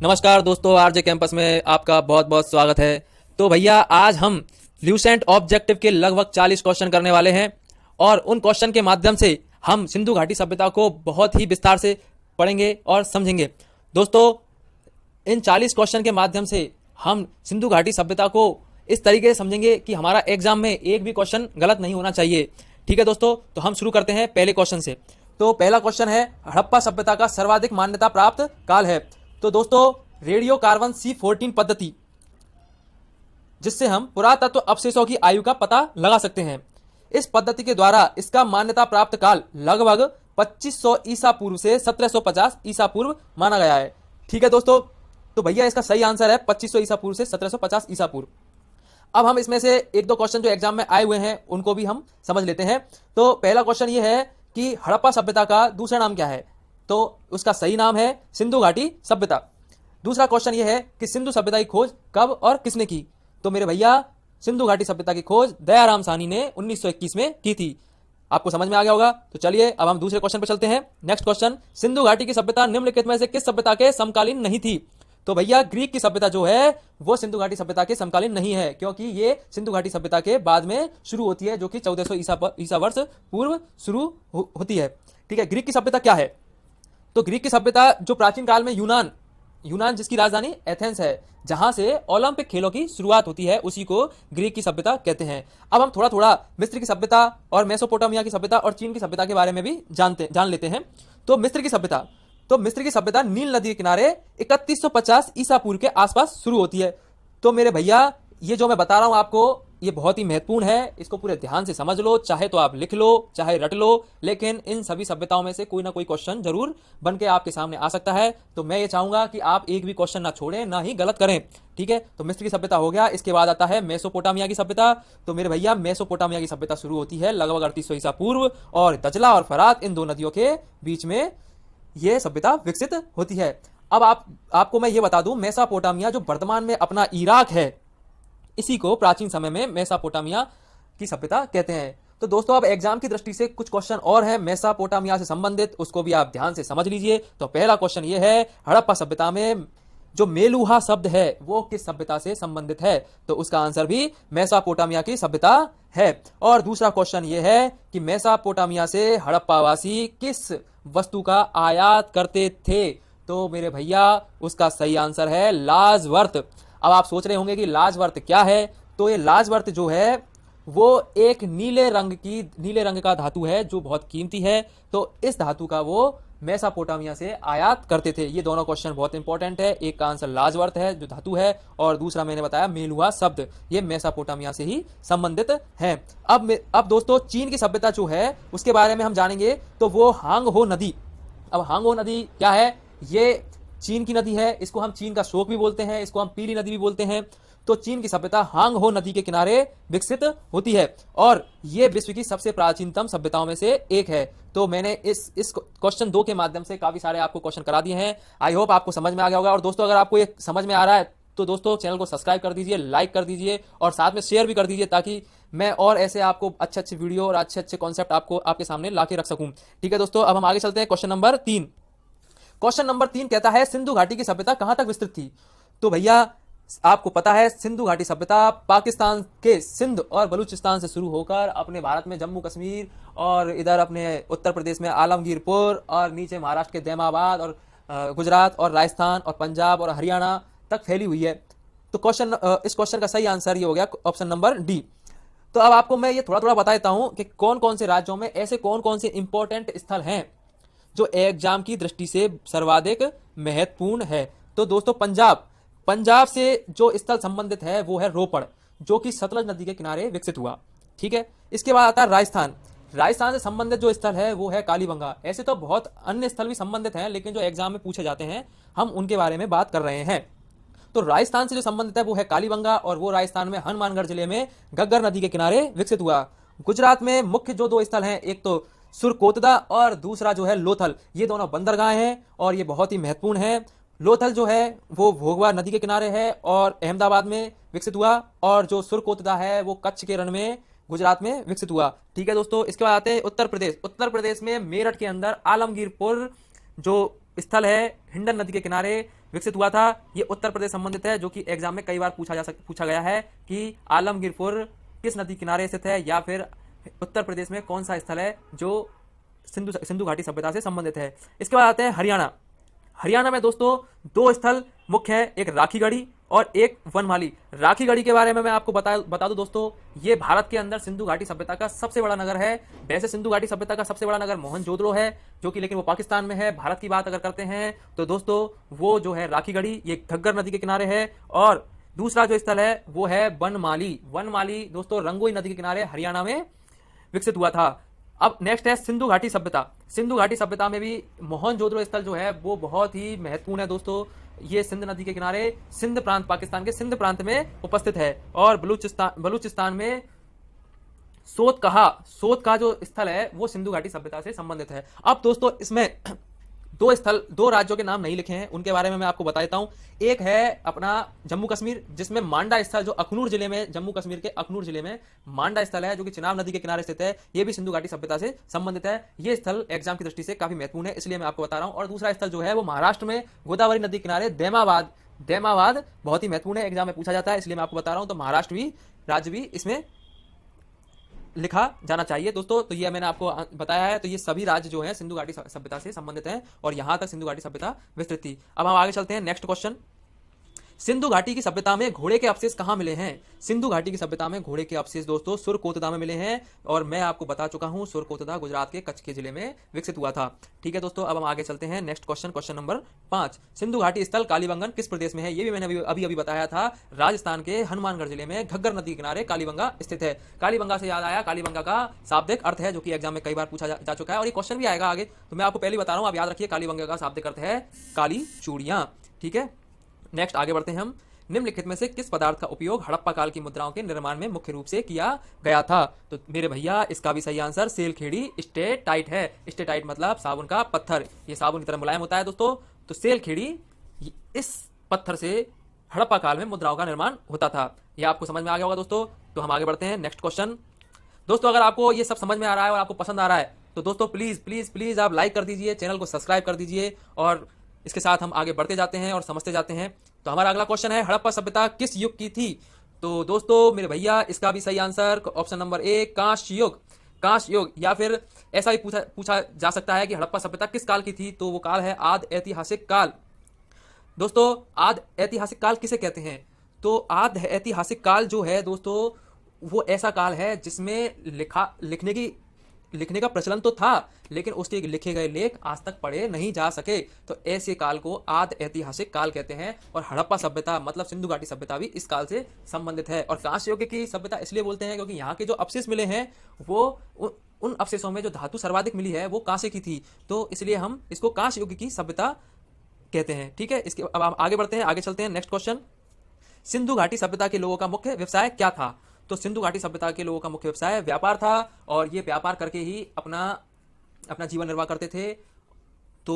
नमस्कार दोस्तों, RJ campus में आपका बहुत बहुत स्वागत है। तो भैया आज हम ल्यूसेंट ऑब्जेक्टिव के लगभग 40 क्वेश्चन करने वाले हैं और उन क्वेश्चन के माध्यम से हम सिंधु घाटी सभ्यता को बहुत ही विस्तार से पढ़ेंगे और समझेंगे। दोस्तों, इन 40 क्वेश्चन के माध्यम से हम सिंधु घाटी सभ्यता को इस तरीके से समझेंगे कि हमारा एग्जाम में एक भी क्वेश्चन गलत नहीं होना चाहिए। ठीक है दोस्तों, तो हम शुरू करते हैं पहले क्वेश्चन से। तो पहला क्वेश्चन है, हड़प्पा सभ्यता का सर्वाधिक मान्यता प्राप्त काल है। तो दोस्तों, रेडियो कार्बन C14 पद्धति, जिससे हम पुरातत्व अवशेषों की आयु का पता लगा सकते हैं। इस पद्धति के द्वारा इसका मान्यता प्राप्त काल लगभग 2500 ईसा पूर्व से 1750 ईसा पूर्व माना गया है। ठीक है दोस्तों, तो भैया इसका सही आंसर है 2500 ईसा पूर्व से 1750 ईसा पूर्व। अब हम इसमें से एक दो क्वेश्चन जो एग्जाम में आए हुए हैं उनको भी हम समझ लेते हैं। तो पहला क्वेश्चन ये है कि हड़प्पा सभ्यता का दूसरा नाम क्या है। तो उसका सही नाम है सिंधु घाटी सभ्यता। दूसरा क्वेश्चन यह है कि सिंधु सभ्यता की खोज कब और किसने की। तो मेरे भैया, सिंधु घाटी सभ्यता की खोज दयाराम साहनी ने 1921 में की थी। आपको समझ में आ गया होगा। तो चलिए अब हम दूसरे क्वेश्चन पर चलते हैं। नेक्स्ट क्वेश्चन, सिंधु घाटी की सभ्यता निम्नलिखित में से किस सभ्यता के समकालीन नहीं थी। तो भैया, ग्रीक की सभ्यता जो है वो सिंधु घाटी सभ्यता के समकालीन नहीं है, क्योंकि ये सिंधु घाटी सभ्यता के बाद में शुरू होती है, जो कि 1400 ईसा वर्ष पूर्व शुरू होती है। ठीक है, ग्रीक की सभ्यता क्या है। तो ग्रीक की सभ्यता जो प्राचीन काल में यूनान जिसकी राजधानी एथेंस है, जहां से ओलंपिक खेलों की शुरुआत होती है, उसी को ग्रीक की सभ्यता कहते हैं। अब हम थोड़ा थोड़ा मिस्र की सभ्यता और मेसोपोटामिया की सभ्यता और चीन की सभ्यता के बारे में भी जान लेते हैं। तो मिस्र की सभ्यता नील नदी के किनारे 3150 ईसा पूर्व के आसपास शुरू होती है। तो मेरे भैया, ये जो मैं बता रहा हूं आपको, ये बहुत ही महत्वपूर्ण है। इसको पूरे ध्यान से समझ लो, चाहे तो आप लिख लो चाहे रट लो, लेकिन इन सभी सभ्यताओं में से कोई ना कोई क्वेश्चन जरूर बन के आपके सामने आ सकता है। तो मैं ये चाहूंगा कि आप एक भी क्वेश्चन ना छोड़ें, ना ही गलत करें। ठीक है, तो मिस्र की सभ्यता हो गया। इसके बाद आता है मेसोपोटामिया की सभ्यता। तो मेरे भैया, मेसोपोटामिया की सभ्यता शुरू होती है लगभग 3800 ईसा पूर्व, और दजला और फरात, इन दो नदियों के बीच में यह सभ्यता विकसित होती है। अब आपको मैं ये बता दूं, मेसोपोटामिया जो वर्तमान में अपना इराक है, इसी को प्राचीन समय में मेसोपोटामिया की सभ्यता कहते हैं। तो दोस्तों, अब एग्जाम की दृष्टि से कुछ क्वेश्चन और हैं मेसोपोटामिया से संबंधित, उसको भी आप ध्यान से समझ लीजिए। तो पहला क्वेश्चन ये है, हड़प्पा सभ्यता में जो मेलुहा शब्द है वो किस सभ्यता से संबंधित है। तो उसका आंसर भी मेसोपोटामिया की सभ्यता है। और दूसरा क्वेश्चन ये है कि मेसोपोटामिया से हड़प्पावासी किस वस्तु का आयात करते थे। तो मेरे भैया, उसका सही आंसर है लाजवर्त। अब आप सोच रहे होंगे कि लाजवर्त क्या है। तो ये लाजवर्त जो है वो एक नीले रंग का धातु है, जो बहुत कीमती है। तो इस धातु का वो मेसोपोटामिया से आयात करते थे। ये दोनों क्वेश्चन बहुत इंपॉर्टेंट है। एक का आंसर लाजवर्त है जो धातु है, और दूसरा मैंने बताया मेलुहा शब्द, ये मेसोपोटामिया से ही संबंधित है। अब दोस्तों, चीन की सभ्यता जो है उसके बारे में हम जानेंगे। तो वो हांग हो नदी। अब हांग हो नदी क्या है। ये चीन की नदी है, इसको हम चीन का शोक भी बोलते हैं, इसको हम पीली नदी भी बोलते हैं। तो चीन की सभ्यता हांग हो नदी के किनारे विकसित होती है, और यह विश्व की सबसे प्राचीनतम सभ्यताओं में से एक है। तो मैंने इस क्वेश्चन 2 के माध्यम से काफी सारे आपको क्वेश्चन करा दिए हैं। आई होप आपको समझ में आ गया होगा। और दोस्तों, अगर आपको ये समझ में आ रहा है तो दोस्तों चैनल को सब्सक्राइब कर दीजिए, लाइक कर दीजिए, और साथ में शेयर भी कर दीजिए, ताकि मैं और ऐसे आपको अच्छे वीडियो और अच्छे कॉन्सेप्ट आपको आपके सामने ला के रख सकूं। ठीक है दोस्तों, अब हम आगे चलते हैं। क्वेश्चन नंबर 3 कहता है, सिंधु घाटी की सभ्यता कहां तक विस्तृत थी। तो भैया, आपको पता है सिंधु घाटी सभ्यता पाकिस्तान के सिंध और बलूचिस्तान से शुरू होकर अपने भारत में जम्मू कश्मीर, और इधर अपने उत्तर प्रदेश में आलमगीरपुर, और नीचे महाराष्ट्र के दैमाबाद, और गुजरात और राजस्थान और पंजाब और हरियाणा तक फैली हुई है। तो इस क्वेश्चन का सही आंसर ये हो गया ऑप्शन नंबर डी। तो अब आपको मैं ये थोड़ा थोड़ा बता देता हूं कि कौन कौन से राज्यों में ऐसे कौन कौन से इंपॉर्टेंट स्थल हैं जो एग्जाम की दृष्टि से सर्वाधिक महत्वपूर्ण है। तो दोस्तों, पंजाब से जो स्थल संबंधित है वो है रोपड़, जो कि सतलज नदी के किनारे विकसित हुआ। ठीक है, इसके बाद आता है राजस्थान से संबंधित जो स्थल है वो है कालीबंगा। ऐसे तो बहुत अन्य स्थल भी संबंधित हैं, लेकिन जो एग्जाम में पूछे जाते हैं हम उनके बारे में बात कर रहे हैं। तो राजस्थान से जो संबंधित है वो है कालीबंगा, और वो राजस्थान में हनुमानगढ़ जिले में घग्गर नदी के किनारे विकसित हुआ। गुजरात में मुख्य जो 2 स्थल हैं, एक तो सुरकोतदा और दूसरा जो है लोथल, ये दोनों बंदरगाह हैं और ये बहुत ही महत्वपूर्ण है। लोथल जो है वो भोगवा नदी के किनारे है और अहमदाबाद में विकसित हुआ, और जो सुरकोतदा है वो कच्छ के रण में गुजरात में विकसित हुआ। ठीक है दोस्तों, इसके बाद आते हैं उत्तर प्रदेश में मेरठ के अंदर आलमगीरपुर जो स्थल है हिंडन नदी के किनारे, विकसित हुआ था। ये उत्तर प्रदेश संबंधित है, जो कि एग्जाम में कई बार पूछा गया है कि आलमगीरपुर किस नदी किनारे स्थित है, या फिर उत्तर प्रदेश में कौन सा स्थल है जो सिंधु घाटी सभ्यता से संबंधित है। इसके बाद आते हैं हरियाणा। हरियाणा में दोस्तों दो स्थल मुख्य है, एक राखीगढ़ी और एक वनमाली। राखीगढ़ी के बारे में मैं आपको बता दूं दोस्तों, ये भारत के अंदर सिंधु घाटी सभ्यता का सबसे बड़ा नगर है। वैसे सिंधु घाटी सभ्यता का सबसे बड़ा नगर मोहनजोदड़ो है, जो कि लेकिन वो पाकिस्तान में है। भारत की बात अगर करते हैं तो दोस्तों वो जो है राखीगढ़ी, ये घग्गर नदी के किनारे है। और दूसरा जो स्थल है वो है वनमाली। वनमाली दोस्तों रंगोई नदी के किनारे हरियाणा में विकसित हुआ था। अब नेक्स्ट है सिंधु घाटी सभ्यता। सिंधु घाटी सभ्यता में भी मोहनजोदड़ो स्थल जो है वो बहुत ही महत्वपूर्ण है दोस्तों। ये सिंध नदी के किनारे सिंध प्रांत, पाकिस्तान के सिंध प्रांत में उपस्थित है। और बलूचिस्तान में सोत का जो स्थल है वो सिंधु घाटी सभ्यता से संबंधित है। अब दोस्तों इसमें दो राज्यों के नाम नहीं लिखे हैं, उनके बारे में मैं आपको बता देता हूं। एक है अपना जम्मू कश्मीर, जिसमें मांडा स्थल, जो अखनूर जिले में, जम्मू कश्मीर के अखनूर जिले में मांडा स्थल है, जो कि चिनाब नदी के किनारे स्थित है। यह भी सिंधु घाटी सभ्यता से संबंधित है। यह स्थल एग्जाम की दृष्टि से काफी महत्वपूर्ण है, इसलिए मैं आपको बता रहा हूं। और दूसरा स्थल जो है वो महाराष्ट्र में गोदावरी नदी के किनारे दैमाबाद बहुत ही महत्वपूर्ण है, एग्जाम में पूछा जाता है, इसलिए मैं आपको बता रहा हूं। तो महाराष्ट्र भी राज्य भी इसमें लिखा जाना चाहिए दोस्तों। तो ये मैंने आपको बताया है। तो ये सभी राज्य जो हैं सिंधु घाटी सभ्यता से संबंधित हैं, और यहां तक सिंधु घाटी सभ्यता विस्तृत थी। अब हम आगे चलते हैं। नेक्स्ट क्वेश्चन, सिंधु घाटी की सभ्यता में घोड़े के अवशेष कहां मिले हैं? सिंधु घाटी की सभ्यता में घोड़े के अवशेष दोस्तों सुरकोतदा में मिले हैं, और मैं आपको बता चुका हूं सुरकोतदा गुजरात के कच्छ के जिले में विकसित हुआ था। ठीक है दोस्तों, अब हम आगे चलते हैं। Next question, question number 5, Sindhu घाटी स्थल कालीबंगन किस प्रदेश में है? ये भी मैंने अभी बताया था। राजस्थान के हनुमानगढ़ जिले में घग्गर नदी के किनारे कालीबंगा स्थित है। कालीबंगा से याद आया, कालीबंगा का शाब्दिक अर्थ है, जो कि एग्जाम में कई बार पूछा जा चुका है, और ये क्वेश्चन भी आएगा आगे। तो मैं आपको पहले बता रहा हूं, आप याद रखिए, कालीबंगा का शाब्दिक अर्थ है काली चूड़ियां। ठीक है, नेक्स्ट आगे बढ़ते हैं हम। निम्नलिखित में से किस पदार्थ का उपयोग हड़प्पा काल की मुद्राओं के निर्माण में मुख्य रूप से किया गया था? तो मेरे भैया इसका भी सही आंसर सेलखेड़ी स्टेटाइट है। स्टेटाइट मतलब साबुन का पत्थर। ये साबुन की तरह मुलायम होता है दोस्तों। तो सेलखेड़ी, इस पत्थर से हड़प्पा काल में मुद्राओं का निर्माण होता था। यह आपको समझ में आ गया होगा दोस्तों। तो हम आगे बढ़ते हैं। नेक्स्ट क्वेश्चन दोस्तों, अगर आपको ये सब समझ में आ रहा है और आपको पसंद आ रहा है तो दोस्तों प्लीज प्लीज प्लीज आप लाइक कर दीजिए, चैनल को सब्सक्राइब कर दीजिए, और इसके साथ हम आगे बढ़ते जाते हैं और समझते जाते हैं। तो हमारा अगला क्वेश्चन है, हड़प्पा सभ्यता किस युग की थी? तो दोस्तों मेरे भैया इसका भी सही आंसर ऑप्शन नंबर ए, कांस्य युग। कांस्य युग, या फिर ऐसा भी पूछा जा सकता है कि हड़प्पा सभ्यता किस काल की थी? तो वो काल है आदि ऐतिहासिक काल। दोस्तों आदि ऐतिहासिक काल किसे कहते हैं? तो आदि ऐतिहासिक काल जो है दोस्तों वो ऐसा काल है जिसमें लिखने का प्रचलन तो था, लेकिन उसके लिखे गए लेख आज तक पढ़े नहीं जा सके। तो ऐसे काल को आदि ऐतिहासिक काल कहते हैं। और हड़प्पा सभ्यता मतलब सिंधु घाटी सभ्यता भी इस काल से संबंधित है। और कांस्य युग की सभ्यता इसलिए बोलते हैं क्योंकि यहाँ के जो अवशेष मिले हैं वो उन अवशेषों में जो धातु सर्वाधिक मिली है वो कांस्य की थी, तो इसलिए हम इसको कांस्य युग की सभ्यता कहते हैं। ठीक है, इसके अब आगे बढ़ते हैं, आगे चलते हैं। नेक्स्ट क्वेश्चन, सिंधु घाटी सभ्यता के लोगों का मुख्य व्यवसाय क्या था? तो सिंधु घाटी सभ्यता के लोगों का मुख्य व्यवसाय व्यापार था, और ये व्यापार करके ही अपना जीवन निर्वाह करते थे। तो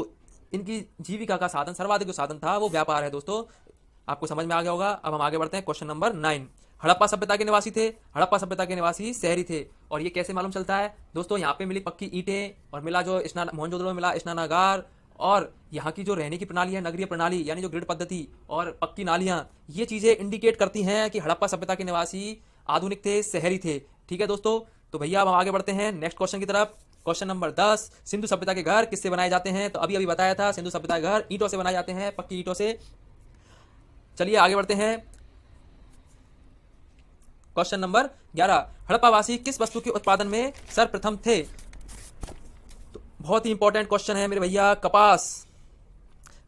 इनकी जीविका का साधन, सर्वाधिक जो साधन था वो व्यापार है दोस्तों। आपको समझ में आ गया होगा। अब हम आगे बढ़ते हैं। क्वेश्चन नंबर 9, हड़प्पा सभ्यता के निवासी थे। हड़प्पा सभ्यता के निवासी शहरी थे, और ये कैसे मालूम चलता है दोस्तों? यहाँ पे मिली पक्की ईंटें, और मिला जो मोहनजोदड़ो में मिला स्नानागार, और यहाँ की जो रहने की प्रणाली है, नगरीय प्रणाली यानी जो ग्रिड पद्धति और पक्की नालियां, ये चीजें इंडिकेट करती हैं कि हड़प्पा सभ्यता के निवासी आधुनिक थे, शहरी थे। ठीक है दोस्तों, तो भैया अब हम आगे बढ़ते हैं नेक्स्ट क्वेश्चन की तरफ। क्वेश्चन नंबर 10, सिंधु सभ्यता के घर किससे बनाए जाते हैं? तो अभी बताया था, सिंधु सभ्यता के घर ईंटों से बनाए जाते हैं, पक्की ईंटों से। चलिए आगे बढ़ते हैं। क्वेश्चन नंबर 11, हड़प्पावासी किस वस्तु के उत्पादन में सर्वप्रथम थे? तो बहुत ही इंपॉर्टेंट क्वेश्चन है मेरे भैया, कपास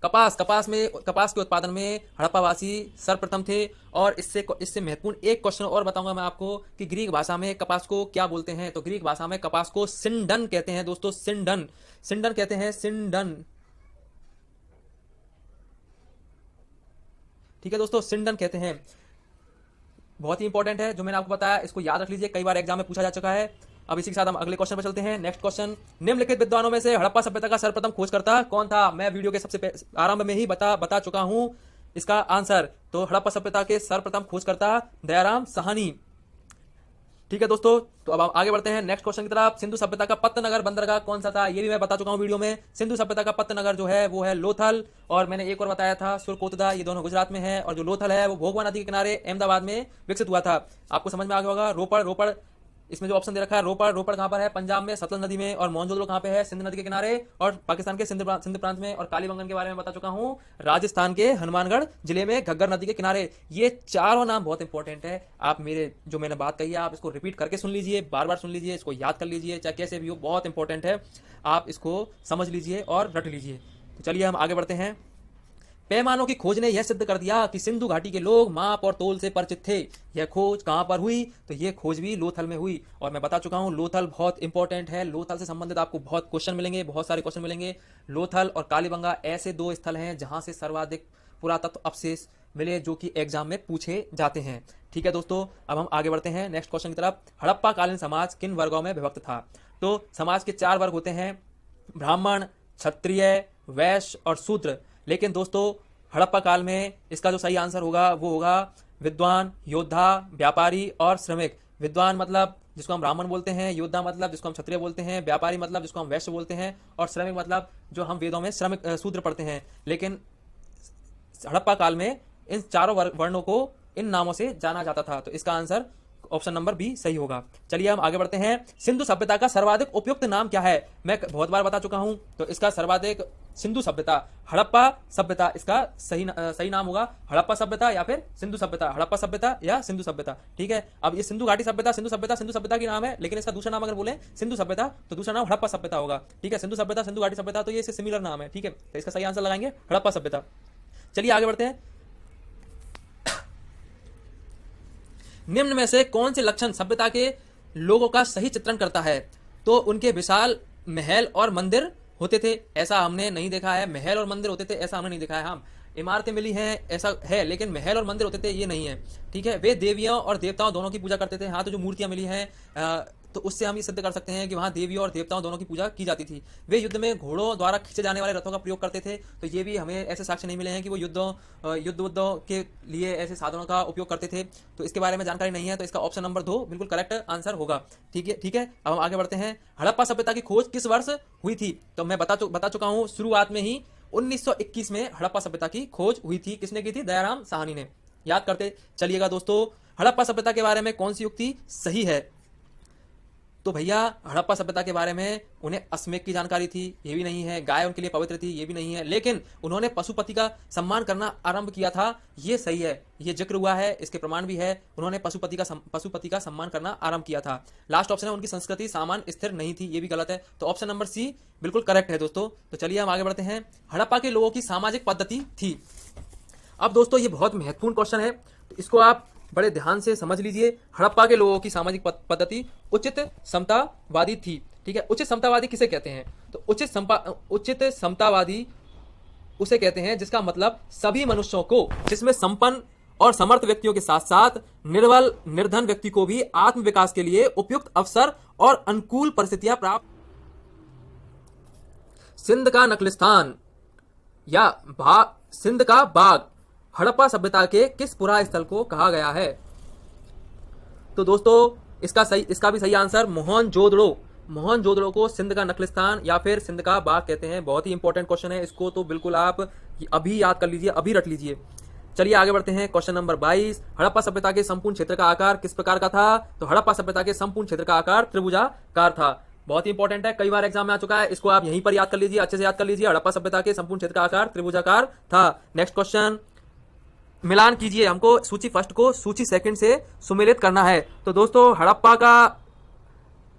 के उत्पादन में हड़प्पावासी सर्वप्रथम थे। और इससे महत्वपूर्ण एक क्वेश्चन और बताऊंगा मैं आपको कि ग्रीक भाषा में कपास को क्या बोलते हैं? तो ग्रीक भाषा में कपास को सिंडन कहते हैं दोस्तों। सिंडन कहते हैं, सिंडन। ठीक है दोस्तों, सिंडन कहते हैं। बहुत ही इंपॉर्टेंट है जो मैंने आपको बताया, इसको याद रख लीजिए, कई बार एग्जाम में पूछा जा चुका है। अब इसी के साथ हम अगले क्वेश्चन पर चलते हैं। नेक्स्ट क्वेश्चन, निम्नलिखित विद्वानों में से हड़प्पा सभ्यता का सर्वप्रथम खोजकर्ता कौन था? मैं वीडियो के सबसे आरंभ में ही बता चुका हूं इसका आंसर। तो हड़प्पा सभ्यता के सर्वप्रथम खोजकर्ता दयाराम साहनी। ठीक है दोस्तों, तो अब हम आगे बढ़ते हैं नेक्स्ट क्वेश्चन की तरफ। सिंधु सभ्यता का पत्तनगर बंदरगाह कौन सा था, ये भी मैं बता चुका हूं वीडियो में। सिंधु सभ्यता का पत्तनगर जो है वो है लोथल, और मैंने एक और बताया था सुरकोतदा, ये दोनों गुजरात में है। और जो लोथल है वो भोगवा नदी के किनारे अहमदाबाद में विकसित हुआ था। आपको समझ में आ गया होगा। रोपड़ इसमें जो ऑप्शन दे रखा है, रोपड़ कहां पर है, पंजाब में सतलज नदी में। और मोहनजोदड़ो कहां पे है, सिंध नदी के किनारे और पाकिस्तान के सिंध प्रांत में। और कालीबंगन के बारे में बता चुका हूं, राजस्थान के हनुमानगढ़ जिले में घग्गर नदी के किनारे। ये चारों नाम बहुत इंपॉर्टेंट है। आप मेरे जो मैंने बात कही है आप इसको रिपीट करके सुन लीजिए, बार बार सुन लीजिए, इसको याद कर लीजिए, चाहे कैसे भी हो, बहुत इंपॉर्टेंट है। आप इसको समझ लीजिए और रट लीजिए। तो चलिए हम आगे बढ़ते हैं। पैमानों की खोज ने यह सिद्ध कर दिया कि सिंधु घाटी के लोग माप और तोल से परिचित थे। यह खोज कहां पर हुई, तो यह खोज भी लोथल में हुई। और मैं बता चुका हूं लोथल बहुत इंपॉर्टेंट है। लोथल से संबंधित आपको बहुत क्वेश्चन मिलेंगे, बहुत सारे क्वेश्चन मिलेंगे। लोथल और कालीबंगा ऐसे दो स्थल हैं जहां से सर्वाधिक पुरातत्व अवशेष मिले, जो कि एग्जाम में पूछे जाते हैं। ठीक है दोस्तों, अब हम आगे बढ़ते हैं नेक्स्ट क्वेश्चन की तरफ। हड़प्पा कालीन समाज किन वर्गों में विभक्त था, तो समाज के 4 वर्ग होते हैं, ब्राह्मण, क्षत्रिय, वैश्य और शूद्र। लेकिन दोस्तों हड़प्पा काल में इसका जो सही आंसर होगा वो होगा विद्वान, योद्धा, व्यापारी और श्रमिक। विद्वान मतलब जिसको हम ब्राह्मण बोलते हैं, योद्धा मतलब जिसको हम क्षत्रिय बोलते हैं, व्यापारी मतलब जिसको हम वैश्य बोलते हैं, और श्रमिक मतलब जो हम वेदों में श्रमिक शूद्र पढ़ते हैं। लेकिन हड़प्पा काल में इन चारों वर्णों को इन नामों से जाना जाता था। तो इसका आंसर ऑप्शन नंबर बी सही होगा। चलिए हम आगे बढ़ते हैं। सिंधु सभ्यता का सर्वाधिक उपयुक्त नाम क्या है, मैं बहुत बार बता चुका हूं। तो इसका सर्वाधिक सिंधु सभ्यता, हड़प्पा सभ्यता इसका सही नाम होगा। हड़प्पा सभ्यता या फिर सिंधु सभ्यता, हड़प्पा सभ्यता या सिंधु सभ्यता। ठीक है, अब ये सिंधु घाटी सभ्यता, सिंधु सभ्यता की नाम है, लेकिन इसका दूसरा नाम अगर बोले सिंधु सभ्यता तो दूसरा नाम हड़प्पा सभ्यता होगा। ठीक है, सिंधु सभ्यता, सिंधु घाटी सभ्यता, तो ये सिमिलर नाम है। ठीक है, तो इसका सही आंसर लगाएंगे हड़प्पा सभ्यता। चलिए आगे बढ़ते हैं। निम्न में से कौन से लक्षण सभ्यता के लोगों का सही चित्रण करता है, तो उनके विशाल महल और मंदिर होते थे, ऐसा हमने नहीं देखा है। महल और मंदिर होते थे ऐसा हमने नहीं देखा है। हम इमारतें मिली हैं ऐसा है, लेकिन महल और मंदिर होते थे ये नहीं है। ठीक है, वे देवियों और देवताओं दोनों की पूजा करते थे। हाँ, तो जो मूर्तियां मिली हैं तो उससे हम ये सिद्ध कर सकते हैं कि वहां देवियों और देवताओं दोनों की पूजा की जाती थी। वे युद्ध में घोड़ों द्वारा खींचे जाने वाले रथों का प्रयोग करते थे। तो ये भी हमें ऐसे साक्ष्य नहीं मिले हैं कि वो युद्धों के लिए ऐसे साधनों का उपयोग करते थे। तो इसके बारे में जानकारी नहीं है, तो इसका ऑप्शन नंबर 2 बिल्कुल करेक्ट आंसर होगा। ठीक है, अब हम आगे बढ़ते हैं। हड़प्पा सभ्यता की खोज किस वर्ष हुई थी, तो मैं बता चुका हूं शुरुआत में ही 1921 में हड़प्पा सभ्यता की खोज हुई थी। किसने की थी, दयाराम साहनी ने। याद करते चलिएगा दोस्तों। हड़प्पा सभ्यता के बारे में कौन सी युक्ति सही है, तो भैया हड़प्पा सभ्यता के बारे में उन्हें अश्वमेध की जानकारी थी, ये भी नहीं है। गाय उनके लिए पवित्र थी, ये भी नहीं है। लेकिन उन्होंने पशुपति का सम्मान करना आरंभ किया था, ये सही है, ये जिक्र हुआ है, इसके प्रमाण भी है। उन्होंने पशुपति का सम्मान करना आरंभ किया था। लास्ट ऑप्शन है उनकी संस्कृति सामान्य स्थिर नहीं थी, ये भी गलत है। तो ऑप्शन नंबर सी बिल्कुल करेक्ट है दोस्तों। तो चलिए हम आगे बढ़ते हैं। हड़प्पा के लोगों की सामाजिक पद्धति थी। अब दोस्तों ये बहुत महत्वपूर्ण क्वेश्चन है, तो इसको आप बड़े ध्यान से समझ लीजिए। हड़प्पा के लोगों की सामाजिक पद्धति उचित समतावादी थी। ठीक है, उचित समतावादी किसे कहते हैं, तो उचित समतावादी उसे कहते हैं जिसका मतलब सभी मनुष्यों को, जिसमें संपन्न और समर्थ व्यक्तियों के साथ साथ निर्बल निर्धन व्यक्ति को भी आत्म विकास के लिए उपयुक्त अवसर और अनुकूल परिस्थितियां प्राप्त। सिंध का नखलिस्तान या सिंध का बाग हड़प्पा सभ्यता के किस पुरा स्थल को कहा गया है, तो दोस्तों इसका भी सही आंसर मोहनजोदड़ो को सिंध का नखलिस्तान या फिर सिंध का बाग कहते हैं। बहुत ही इंपॉर्टेंट क्वेश्चन है, इसको तो बिल्कुल आप अभी याद कर लीजिए, अभी रट लीजिए। चलिए आगे बढ़ते हैं। Question number 22। हड़प्पा सभ्यता के संपूर्ण क्षेत्र का आकार किस प्रकार का था, तो हड़प्पा सभ्यता के संपूर्ण क्षेत्र का आकार त्रिभुजाकार था। बहुत ही इंपॉर्टेंट है, कई बार एग्जाम में आ चुका है, इसको आप यहीं पर याद कर लीजिए, अच्छे से याद कर लीजिए। हड़प्पा सभ्यता के संपूर्ण क्षेत्र का आकार त्रिभुजाकार था। नेक्स्ट क्वेश्चन, मिलान कीजिए, हमको सूची फर्स्ट को सूची सेकंड से सुमेलित करना है। तो दोस्तों हड़प्पा का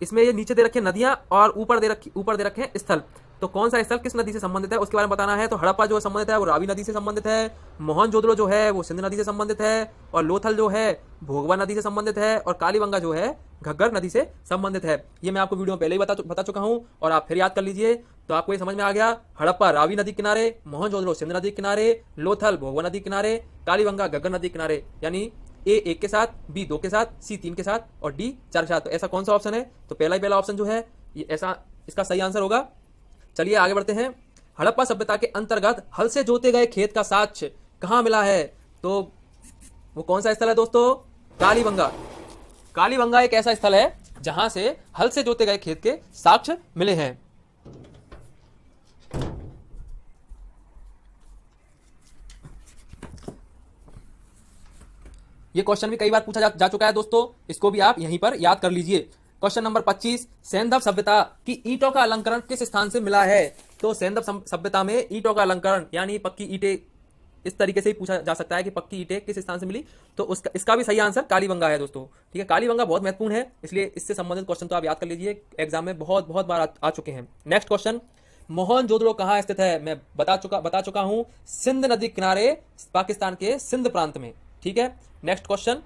इसमें ये नीचे दे रखे नदियां और ऊपर दे रखे स्थल, तो कौन सा स्थल किस नदी से संबंधित है उसके बारे में बताना है। तो हड़प्पा जो संबंधित है वो रावी नदी से संबंधित है, मोहनजोदड़ो जो है वो सिंध नदी से संबंधित है, और लोथल जो है भोगवा नदी से संबंधित है, और कालीबंगा जो है घग्गर नदी से संबंधित है। ये मैं आपको वीडियो में पहले ही बता चुका हूं, और आप फिर याद कर लीजिए। तो आपको ये समझ में आ गया, हड़प्पा रावी नदी किनारे, मोहनजोदड़ो सिंध नदी किनारे, लोथल भोगवा नदी किनारे, कालीबंगा घग्गर नदी किनारे। यानी ए 1 के साथ, बी 2 के साथ, सी 3 के साथ और डी 4 के साथ। तो ऐसा कौन सा ऑप्शन है, तो पहला ऑप्शन जो है ये ऐसा इसका सही आंसर होगा। चलिए आगे बढ़ते हैं। हड़प्पा सभ्यता के अंतर्गत हल से जोते गए खेत का साक्ष्य कहां मिला है, तो वो कौन सा स्थल है दोस्तों, कालीबंगा। कालीबंगा एक ऐसा स्थल है जहां से हल से जोते गए खेत के साक्ष्य मिले हैं। ये क्वेश्चन भी कई बार पूछा जा चुका है दोस्तों, इसको भी आप यहीं पर याद कर लीजिए। क्वेश्चन नंबर 25, सैंधव सभ्यता की ईंटों का अलंकरण किस स्थान से मिला है? तो सैंधव सभ्यता में ईंटों का अलंकरण यानी पक्की ईंटें, इस तरीके से ही पूछा जा सकता है कि पक्की ईंटें किस स्थान से मिली, तो इसका भी सही आंसर कालीबंगा है दोस्तों। ठीक है, कालीबंगा बहुत महत्वपूर्ण है, इसलिए इससे संबंधित क्वेश्चन तो आप याद कर लीजिए, एग्जाम में बहुत बहुत बार आ चुके हैं। नेक्स्ट क्वेश्चन, मोहनजोदड़ो कहां स्थित है? मैं बता चुका हूं, सिंध नदी किनारे पाकिस्तान के सिंध प्रांत में। ठीक है, नेक्स्ट क्वेश्चन,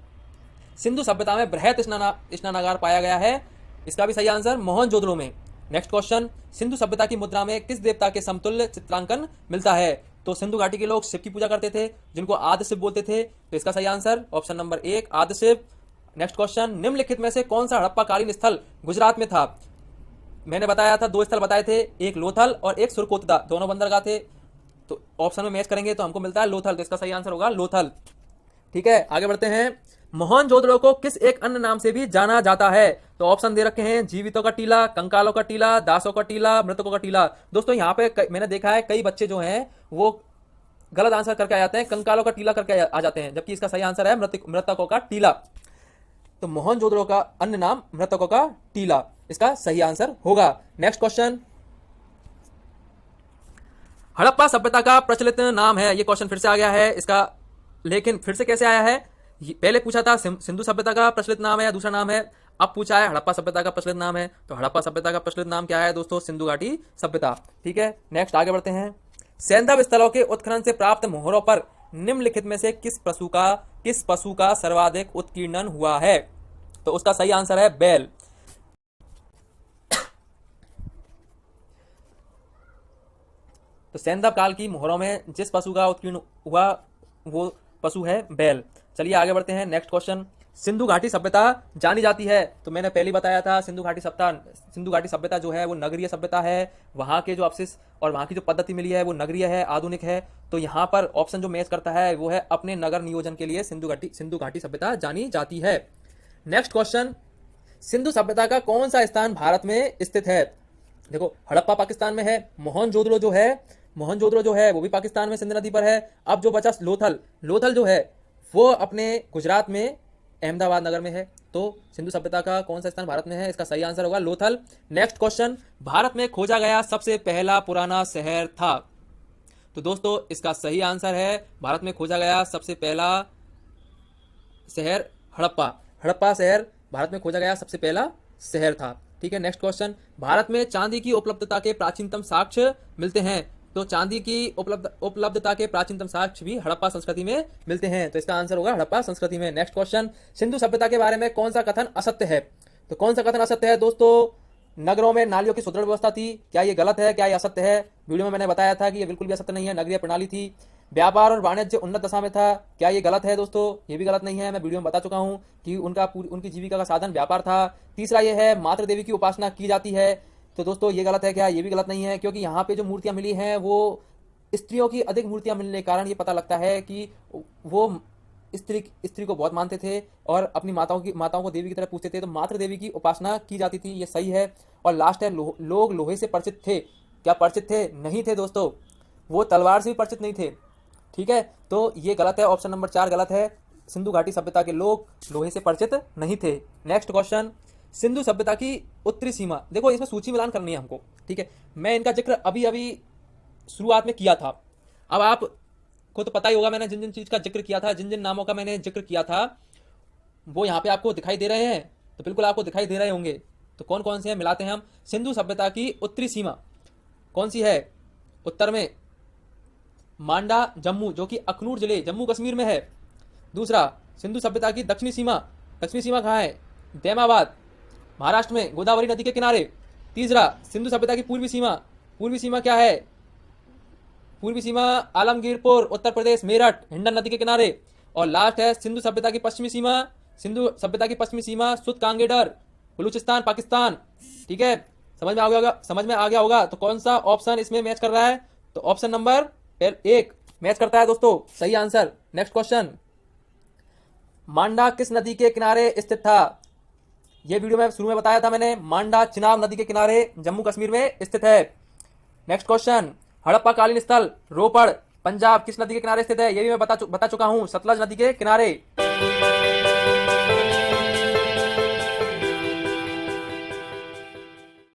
सिंधु सभ्यता में बृहत स्नानागार पाया गया है, इसका भी सही आंसर मोहनजोदड़ो में। नेक्स्ट क्वेश्चन, सिंधु सभ्यता की मुद्रा में किस देवता के समतुल्य चित्रांकन मिलता है? तो सिंधु घाटी के लोग शिव की पूजा करते थे, जिनको आदि शिव बोलते थे, तो इसका सही आंसर ऑप्शन नंबर 1 आदि शिव। नेक्स्ट क्वेश्चन, निम्नलिखित में से कौन सा हड़प्पाकालीन स्थल गुजरात में था? मैंने बताया था, 2 स्थल बताए थे, एक लोथल और एक सुरकोतदा, दोनों बंदरगाह थे, तो ऑप्शन में मैच करेंगे तो हमको मिलता है लोथल, तो इसका सही आंसर होगा लोथल। ठीक है, आगे बढ़ते हैं। मोहनजोदड़ो को किस एक अन्य नाम से भी जाना जाता है? तो ऑप्शन दे रखे हैं, जीवितों का टीला, कंकालों का टीला, दासों का टीला, मृतकों का टीला। दोस्तों यहाँ पे मैंने देखा है कई बच्चे जो हैं वो गलत आंसर करके आ जाते हैं, कंकालों का टीला करके आ जाते हैं, जबकि इसका सही आंसर है मृतकों का टीला। तो मोहनजोदड़ो का अन्य नाम मृतकों का टीला, इसका सही आंसर होगा। नेक्स्ट क्वेश्चन, हड़प्पा सभ्यता का प्रचलित नाम है, ये क्वेश्चन फिर से आ गया है इसका, लेकिन फिर से कैसे आया है? पहले पूछा था सिंधु सभ्यता का प्रचलित नाम है या दूसरा नाम है, अब पूछा है हड़प्पा सभ्यता का प्रचलित नाम है, तो हड़प्पा सभ्यता का प्रचलित नाम क्या है दोस्तों? सिंधु घाटी सभ्यता। ठीक है, नेक्स्ट आगे बढ़ते हैं। सैंधव स्थलों के उत्खनन से प्राप्त मोहरों पर निम्नलिखित में से किस पशु का सर्वाधिक उत्कीर्णन हुआ है? तो उसका सही आंसर है बैल। तो सैंधव काल की मोहरों में जिस पशु का उत्कीर्ण हुआ वो पशु है बैल। चलिए आगे बढ़ते हैं। नेक्स्ट क्वेश्चन, सिंधु घाटी सभ्यता जानी जाती है, तो मैंने पहले बताया था सिंधु घाटी सभ्यता जो है वो नगरीय सभ्यता है, वहां के जो अवशिष्ट और वहां की जो पद्धति मिली है वो नगरीय है, आधुनिक है, तो यहाँ पर ऑप्शन जो मैच करता है वो है अपने नगर नियोजन के लिए सिंधु घाटी सभ्यता जानी जाती है। नेक्स्ट क्वेश्चन, सिंधु सभ्यता का कौन सा स्थान भारत में स्थित है? देखो, हड़प्पा पाकिस्तान में है, मोहनजोदड़ो जो है वो भी पाकिस्तान में सिंध नदी पर है। अब जो बचा लोथल जो है वो अपने गुजरात में अहमदाबाद नगर में है, तो सिंधु सभ्यता का कौन सा स्थान भारत में है? इसका सही आंसर होगा लोथल। नेक्स्ट क्वेश्चन, भारत में खोजा गया सबसे पहला पुराना शहर था, तो दोस्तों इसका सही आंसर है भारत में खोजा गया सबसे पहला शहर हड़प्पा शहर भारत में खोजा गया सबसे पहला शहर था। ठीक है, नेक्स्ट क्वेश्चन, भारत में चांदी की उपलब्धता के प्राचीनतम साक्ष्य मिलते हैं, तो चांदी की उपलब्धता के प्राचीनतम साक्ष्य भी हड़प्पा संस्कृति में मिलते हैं, तो इसका आंसर होगा हड़प्पा संस्कृति में। नेक्स्ट क्वेश्चन, सिंधु सभ्यता के बारे में कौन सा कथन असत्य है? तो कौन सा कथन असत्य है दोस्तों? नगरों में नालियों की सुदृढ़ व्यवस्था थी, क्या ये गलत है, क्या ये असत्य है? वीडियो में मैंने बताया था कि ये बिल्कुल भी असत्य नहीं है, नगरीय प्रणाली थी। व्यापार और वाणिज्य उन्नत दशा में था, क्या ये गलत है दोस्तों? ये भी गलत नहीं है, मैं वीडियो में बता चुका हूं कि उनकी जीविका का साधन व्यापार था। तीसरा ये है मातृ देवी की उपासना की जाती है, तो दोस्तों ये गलत है क्या? ये भी गलत नहीं है, क्योंकि यहाँ पे जो मूर्तियां मिली हैं वो स्त्रियों की अधिक मूर्तियां मिलने के कारण ये पता लगता है कि वो स्त्री को बहुत मानते थे और अपनी माताओं को देवी की तरह पूछते थे, तो मातृ देवी की उपासना की जाती थी, ये सही है। और लास्ट है, लोग लोहे से परिचित थे, क्या परिचित थे? नहीं थे दोस्तों, वो तलवार से भी परिचित नहीं थे। ठीक है, तो ये गलत है, ऑप्शन नंबर 4 गलत है, सिंधु घाटी सभ्यता के लोग लोहे से परिचित नहीं थे। नेक्स्ट क्वेश्चन, सिंधु सभ्यता की उत्तरी सीमा, देखो इसमें सूची मिलान करनी है हमको। ठीक है, मैं इनका जिक्र अभी शुरुआत में किया था, अब आपको तो पता ही होगा मैंने जिन जिन चीज का जिक्र किया था, जिन जिन नामों का मैंने जिक्र किया था वो यहाँ पे आपको दिखाई दे रहे हैं, तो बिल्कुल आपको दिखाई दे रहे होंगे, तो कौन कौन से हैं मिलाते हैं हम। सिंधु सभ्यता की उत्तरी सीमा कौन सी है? उत्तर में मांडा जम्मू, जो कि अखनूर जिले जम्मू कश्मीर में है। दूसरा, सिंधु सभ्यता की दक्षिणी सीमा कहाँ है? दैमाबाद महाराष्ट्र में, गोदावरी नदी के किनारे। तीसरा, सिंधु सभ्यता की पूर्वी सीमा क्या है? पूर्वी सीमा आलमगीरपुर उत्तर प्रदेश, मेरठ हिंडन नदी के किनारे। और लास्ट है सिंधु सभ्यता की पश्चिमी सीमा सुत कांगेडर बलूचिस्तान पाकिस्तान। ठीक है, समझ में आ गया होगा। तो कौन सा ऑप्शन इसमें मैच कर रहा है? तो ऑप्शन नंबर 1 मैच करता है दोस्तों, सही आंसर। नेक्स्ट क्वेश्चन, मांडा किस नदी के किनारे स्थित था? ये वीडियो में शुरू में बताया था मैंने, मांडा चिनाब नदी के किनारे जम्मू कश्मीर में स्थित है। नेक्स्ट क्वेश्चन, हड़प्पा कालीन स्थल रोपड़ पंजाब किस नदी के किनारे स्थित है? ये भी मैं बता चुका हूं, सतलज नदी के किनारे।